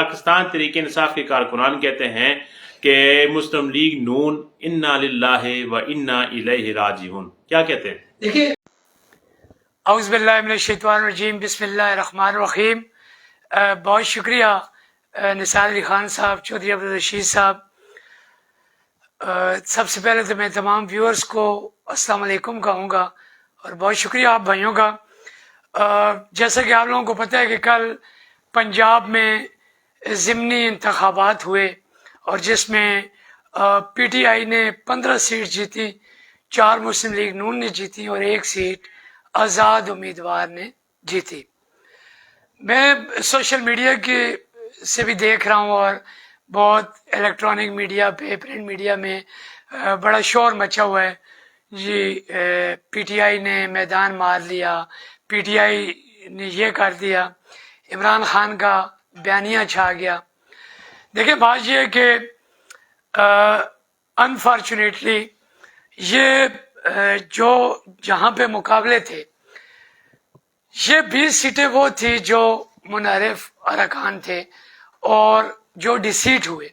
پاکستان تحریک انصاف کے کارکنان کہتے ہیں کہ مسلم لیگ نون انا للہ و انا الیہ راجعون، کیا کہتے ہیں؟ دیکھیے، اعوذ باللہ من الشیطان الرجیم، بسم اللہ الرحمن الرحیم۔ بہت شکریہ نثار علی خان صاحب، چودھری عبدالرشید صاحب۔ سب سے پہلے تو میں تمام ویورز کو السلام علیکم کہوں گا، اور بہت شکریہ آپ بھائیوں کا۔ جیسا کہ آپ لوگوں کو پتہ ہے کہ کل پنجاب میں ضمنی انتخابات ہوئے، اور جس میں پی ٹی آئی نے 15 سیٹ جیتی، 4 مسلم لیگ نون نے جیتی اور 1 سیٹ آزاد امیدوار نے جیتی۔ میں سوشل میڈیا کے سے بھی دیکھ رہا ہوں، اور بہت الیکٹرانک میڈیا پہ، پرنٹ میڈیا میں بڑا شور مچا ہوا ہے جی، پی ٹی آئی نے میدان مار لیا، پی ٹی آئی نے یہ کر دیا، عمران خان کا بیانیہ چھا گیا۔ دیکھیں، بات یہ ہے کہ انفارچونیٹلی یہ جو جہاں پہ مقابلے تھے، یہ 20 سیٹیں وہ تھی جو منحرف ارکان تھے اور جو ڈیسیٹ ہوئے،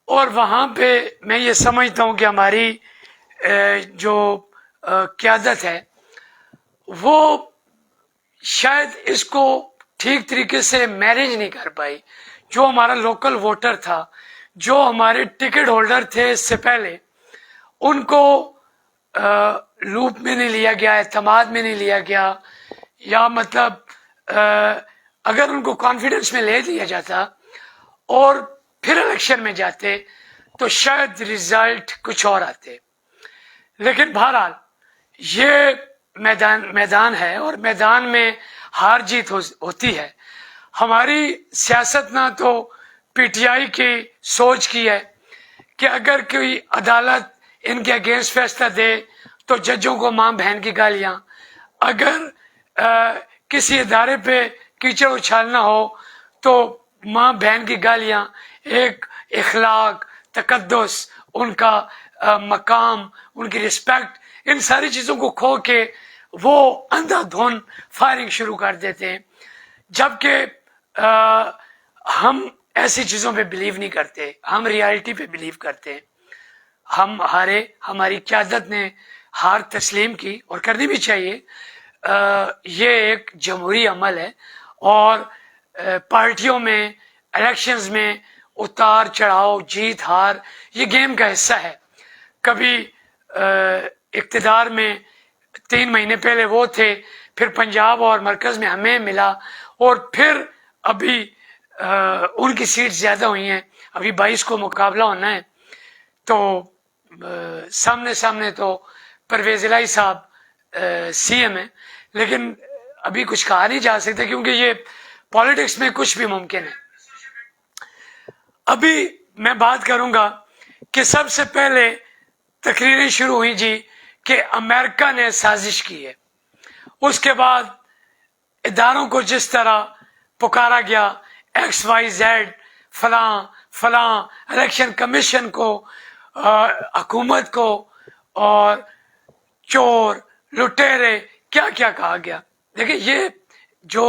اور وہاں پہ میں یہ سمجھتا ہوں کہ ہماری جو قیادت ہے وہ شاید اس کو ٹھیک طریقے سے مینیج نہیں کر پائی۔ جو ہمارا لوکل ووٹر تھا، جو ہمارے ٹکٹ ہولڈر تھے اس سے پہلے، ان کو لوپ میں نہیں لیا گیا، اعتماد میں نہیں لیا گیا، یا مطلب اگر ان کو کانفیڈنس میں لے لیا جاتا اور پھر الیکشن میں جاتے تو شاید رزلٹ کچھ اور آتے۔ لیکن بہرحال یہ میدان ہے، اور میدان میں ہار جیت ہوتی ہے۔ ہماری سیاست نہ تو پی ٹی آئی کی سوچ کی ہے کہ اگر کوئی عدالت ان کے اگینسٹ فیصلہ دے تو ججوں کو ماں بہن کی گالیاں، اگر کسی ادارے پہ کیچڑ اچھالنا ہو تو ماں بہن کی گالیاں، ایک اخلاق، تقدس، ان کا مقام، ان کی رسپیکٹ، ان ساری چیزوں کو کھو کے وہ اندھا دھن فائرنگ شروع کر دیتے ہیں۔ جبکہ ہم ایسی چیزوں پہ بلیو نہیں کرتے، ہم ریالٹی پہ بلیو کرتے ہیں۔ ہم ہارے، ہماری قیادت نے ہار تسلیم کی، اور کرنی بھی چاہیے۔ یہ ایک جمہوری عمل ہے، اور پارٹیوں میں، الیکشنز میں اتار چڑھاؤ، جیت ہار، یہ گیم کا حصہ ہے۔ کبھی اقتدار میں 3 مہینے پہلے وہ تھے، پھر پنجاب اور مرکز میں ہمیں ملا، اور پھر ابھی ان کی سیٹ زیادہ ہوئی ہیں، ابھی 22 کو مقابلہ ہونا ہے۔ تو سامنے تو پرویز الہی صاحب سی ایم ہیں، لیکن ابھی کچھ کہا نہیں جا سکتا کیونکہ یہ پالیٹکس میں کچھ بھی ممکن ہے۔ ابھی میں بات کروں گا کہ سب سے پہلے تقریریں شروع ہوئی جی کہ امریکہ نے سازش کی ہے، اس کے بعد اداروں کو جس طرح پکارا گیا، ایکس وائی زیڈ، فلاں، الیکشن کمیشن کو، حکومت کو، اور چور، لٹیرے، کیا کیا کہا گیا۔ دیکھیں، یہ جو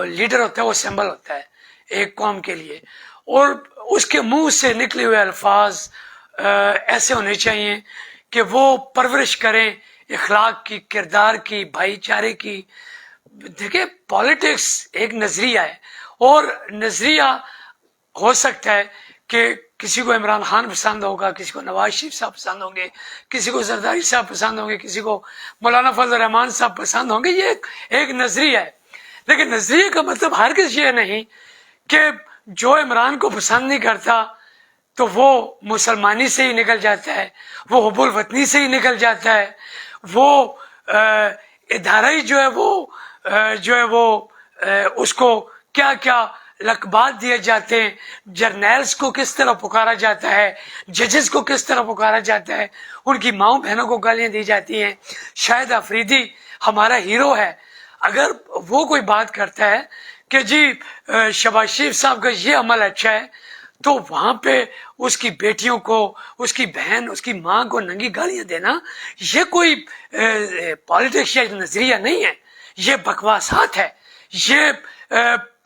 لیڈر ہوتا ہے وہ سمبل ہوتا ہے ایک قوم کے لیے، اور اس کے منہ سے نکلے ہوئے الفاظ ایسے ہونے چاہیے کہ وہ پرورش کریں اخلاق کی، کردار کی، بھائی چارے کی۔ دیکھیں، پالیٹکس ایک نظریہ ہے، اور نظریہ ہو سکتا ہے کہ کسی کو عمران خان پسند ہوگا، کسی کو نواز شریف صاحب پسند ہوں گے، کسی کو زرداری صاحب پسند ہوں گے، کسی کو مولانا فضل الرحمان صاحب پسند ہوں گے۔ یہ ایک نظریہ ہے، لیکن نظریے کا مطلب ہرگز یہ نہیں کہ جو عمران کو پسند نہیں کرتا تو وہ مسلمانی سے ہی نکل جاتا ہے، وہ حب الوطنی سے ہی نکل جاتا ہے، وہ ادارہ ہی جو ہے وہ اس کو کیا کیا لقبات دیے جاتے ہیں، جرنیلز کو کس طرح پکارا جاتا ہے، ججز کو کس طرح پکارا جاتا ہے، ان کی ماؤں بہنوں کو گالیاں دی جاتی ہیں۔ شاہد آفریدی ہمارا ہیرو ہے، اگر وہ کوئی بات کرتا ہے کہ جی شہباز شریف صاحب کا یہ عمل اچھا ہے، تو وہاں پہ اس کی بیٹیوں کو، اس کی بہن، اس کی ماں کو ننگی گالیاں دینا، یہ کوئی پالیٹکس یا نظریہ نہیں ہے، یہ بکواسات ہے، یہ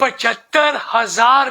75,000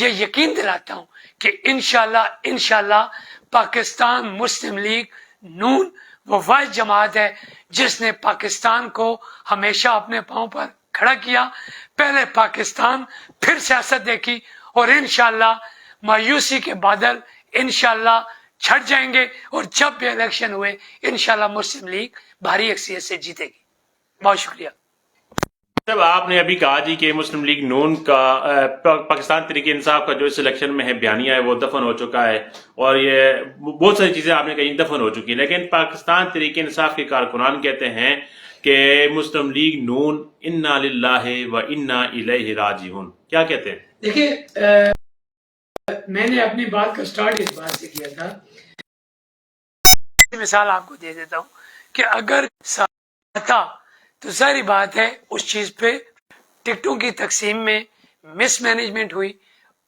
یہ یقین دلاتا ہوں کہ انشاءاللہ پاکستان مسلم لیگ نون وہ واحد جماعت ہے جس نے پاکستان کو ہمیشہ اپنے پاؤں پر کھڑا کیا. پہلے پاکستان پھر سیاست دیکھی اور انشاءاللہ مایوسی کے بادل انشاءاللہ چھٹ جائیں گے اور جب بھی الیکشن ہوئے انشاءاللہ مسلم لیگ بھاری اکثریت سے جیتے گی. بہت شکریہ. جب آپ نے ابھی کہا جی کہ مسلم لیگ نون کا پاکستان تحریک انصاف کا جو اس الیکشن میں ہے بیانیہ ہے وہ دفن ہو چکا ہے اور یہ بہت ساری چیزیں آپ نے کہیں دفن ہو چکی ہیں، لیکن پاکستان تحریک انصاف کے کارکنان کہتے ہیں کہ مسلم لیگ نون انا للہ و انا الیہ راجعون. کیا کہتے ہیں؟ دیکھیے میں نے اپنی بات کا سٹارٹ اس بات سے کیا تھا. مثال آپ کو دے دیتا ہوں کہ اگر تھا تو ظاہری بات ہے اس چیز پہ ٹکٹوں کی تقسیم میں مس مینجمنٹ ہوئی.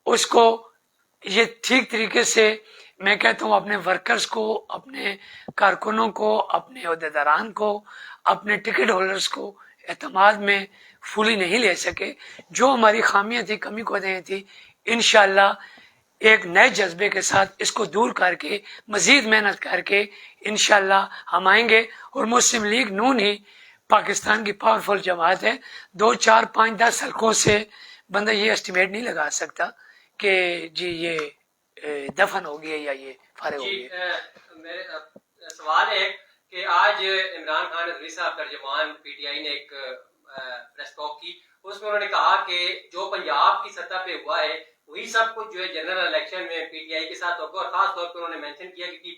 اس کو یہ ٹھیک طریقے سے میں کہتا ہوں اپنے ورکرز کو، اپنے کارکنوں کو، اپنے عہدیداران کو، اپنے ٹکٹ ہولڈرز کو اعتماد میں فلی نہیں لے سکے. جو ہماری خامیاں تھی، کمی کوتاہیاں تھی، انشاءاللہ ایک نئے جذبے کے ساتھ اس کو دور کر کے مزید محنت کر کے انشاءاللہ ہم آئیں گے. اور مسلم لیگ نون ہی پاکستان کی پاورفل جماعت ہے. 2 4 5 10 حلقوں سے بندہ یہ اسٹیمیٹ نہیں لگا سکتا کہ جی یہ دفن ہو گیا یا یہ فارغ ہو گیا. میرا سوال ہے کہ آج عمران خان رضوی صاحب ترجمان پی ٹی آئی نے ایک پریس ٹاک کی، اس میں انہوں نے کہا کہ جو پنجاب کی سطح پہ ہوا ہے وہی سب کچھ جو ہے جنرل الیکشن میں پی ٹی آئی کے ساتھ ہوگا، اور خاص طور پہ انہوں نے مینشن کیا کہ پی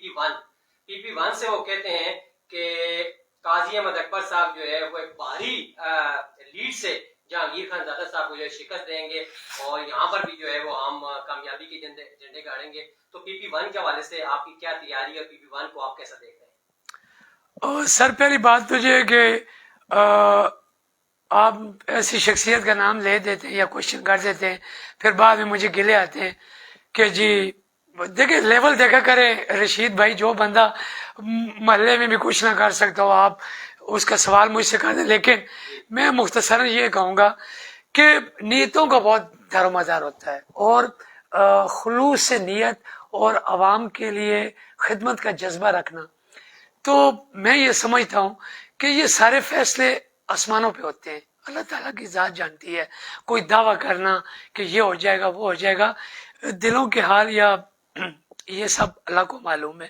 پی ون سے وہ کہتے ہیں کہ قاضی احمد اکبر صاحب جو ہے وہ ایک بھاری لیڈ سے جہانگیر خان زادہ صاحب کو جو ہے شکست دیں گے اور یہاں پر بھی جو ہے وہ ہم کامیابی کے جھنڈے گاڑیں گے. تو پی پی ون کے حوالے سے آپ کی کیا تیاری ہے اور پی پی ون کو آپ کیسا دیکھ رہے ہیں؟ سر پہلی بات تو یہ ہے کہ آپ ایسی شخصیت کا نام لے دیتے ہیں یا کوشچن کر دیتے ہیں، پھر بعد میں مجھے گلے آتے ہیں کہ جی دیکھیں لیول دیکھا کریں. رشید بھائی جو بندہ محلے میں بھی کچھ نہ کر سکتا ہو آپ اس کا سوال مجھ سے کر دیں، لیکن میں مختصراً یہ کہوں گا کہ نیتوں کا بہت دار و مدار ہوتا ہے اور خلوص سے نیت اور عوام کے لیے خدمت کا جذبہ رکھنا. تو میں یہ سمجھتا ہوں کہ یہ سارے فیصلے آسمانوں پہ ہوتے ہیں، اللہ تعالیٰ کی ذات جانتی ہے. کوئی دعویٰ کرنا کہ یہ ہو جائے گا وہ ہو جائے گا، دلوں کے حال یا یہ سب اللہ کو معلوم ہے.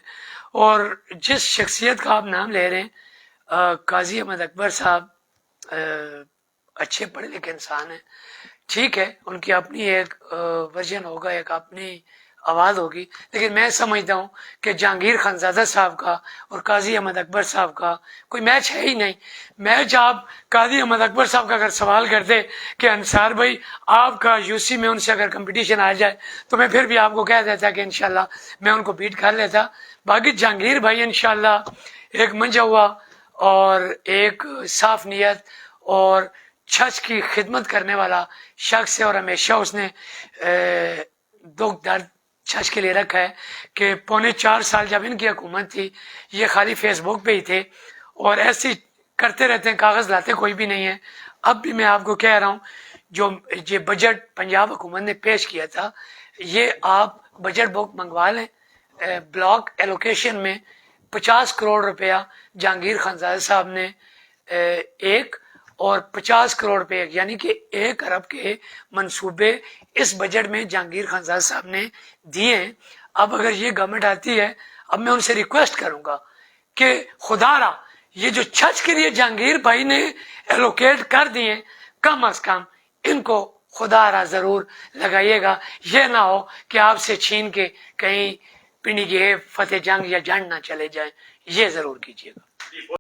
اور جس شخصیت کا آپ نام لے رہے ہیں قاضی احمد اکبر صاحب اچھے پڑھے لکھے انسان ہیں، ٹھیک ہے ان کی اپنی ایک ورژن ہوگا، ایک اپنی آواز ہوگی، لیکن میں سمجھتا ہوں کہ جہانگیر خان زادہ صاحب کا اور قاضی احمد اکبر صاحب کا کوئی میچ ہے ہی نہیں. میچ آپ قاضی احمد اکبر صاحب کا اگر سوال کرتے کہ انصار بھائی آپ کا یو سی میں ان سے اگر کمپٹیشن آ جائے تو میں پھر بھی آپ کو کہہ دیتا کہ انشاءاللہ میں ان کو بیٹ کر لیتا. باقی جہانگیر بھائی انشاءاللہ ایک منجا ہوا اور ایک صاف نیت اور چھچ کی خدمت کرنے والا شخص ہے، اور ہمیشہ اس نے دکھ درد چھچ کے لیے رکھا ہے کہ 3.25 سال جب ان کی حکومت تھی یہ خالی فیس بک پہ ہی تھے اور ایسے کرتے رہتے ہیں، کاغذ لاتے کوئی بھی نہیں ہے. اب بھی میں آپ کو کہہ رہا ہوں جو یہ بجٹ پنجاب حکومت نے پیش کیا تھا یہ آپ بجٹ بک منگوا لیں. بلاک ایلوکیشن میں 50 کروڑ روپیہ جہانگیر خان زادہ صاحب نے ایک اور 50 کروڑ روپے یعنی کہ 1 ارب کے منصوبے اس بجٹ میں جہانگیر خان زادہ صاحب نے دیے ہیں. اب اگر یہ گورنمنٹ آتی ہے اب میں ان سے ریکویسٹ کروں گا کہ خدا را یہ جو چھچ کے لیے جہانگیر بھائی نے ایلوکیٹ کر دیے کم از کم ان کو خدا را ضرور لگائیے گا. یہ نہ ہو کہ آپ سے چھین کے کہیں پنڈی کے فتح جنگ یا جنگ نہ چلے جائیں، یہ ضرور کیجیے گا.